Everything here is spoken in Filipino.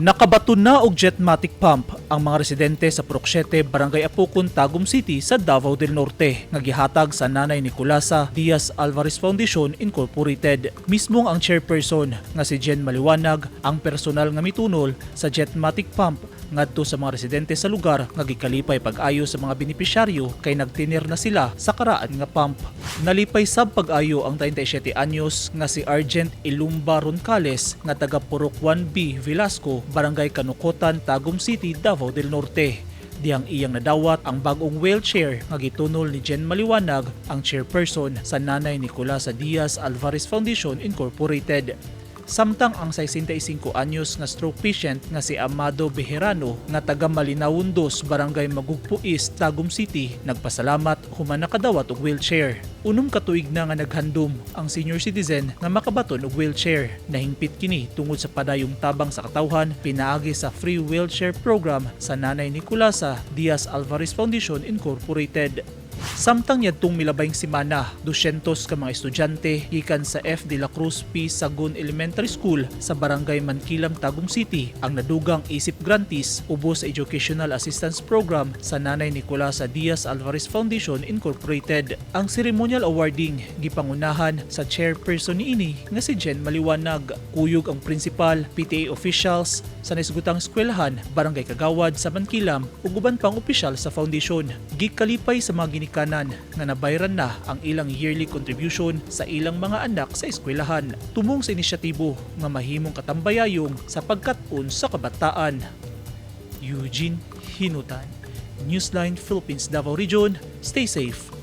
Nakabaton na og jetmatic pump ang mga residente sa Purok 7, Barangay Apukon, Tagum City sa Davao del Norte nga gihatag sa Nanay Nicolasa Diaz Alvarez Foundation Incorporated. Mismong ang chairperson nga si Jen Maliwanag ang personal nga mitunol sa jetmatic pump ngadto sa mga residente sa lugar nga gikalipay pag-ayo sa mga benepisyaryo kay nagtinir na sila sa karaan nga pump. Nalipay sab pag-ayo ang 37 anyos nga si Argent Ilumba Roncales nga taga Purok 1B Velasco, Barangay Kanukotan, Tagum City, Davao del Norte. Diyang iyang nadawat ang bagong wheelchair nga gitunol ni Jen Maliwanag, ang chairperson sa Nanay Nicolasa Diaz Alvarez Foundation Incorporated. Samtang ang 65 anyos nga stroke patient nga si Amado Bejerano nga taga Malinawon 2, Barangay Magugpo East, Tagum City, nagpasalamat human nakadawat og wheelchair. Unom ka tuig na nga naghandom ang senior citizen nga makabaton og wheelchair. Nahingpit kini tungod sa padayong tabang sa katawhan pinaagi sa free wheelchair program sa Nanay Nicolasa Diaz Alvarez Foundation Incorporated. Samtang yadtong milabayng simana, 200 ka mga estudyante gikan sa F. de la Cruz P. Sagun Elementary School sa Barangay Mankilam, Tagum City ang nadugang isip grantees ubos sa Educational Assistance Program sa Nanay Nicolasa Diaz Alvarez Foundation Incorporated. Ang ceremonial awarding gipangunahan sa chairperson niini nga si Jen Maliwanag. Kuyog ang principal, PTA officials sa naisgutang eskwelahan, Barangay Kagawad sa Mankilam ug uban pang opisyal sa foundation. Gikalipay sa mga ginikanan nga nabayran na ang ilang yearly contribution sa ilang mga anak sa eskwelahan. Tumong sa inisyatibo nga mahimong katambayayong sa pagkat-on sa kabataan. Eugene Hinutan, Newsline Philippines, Davao Region. Stay safe.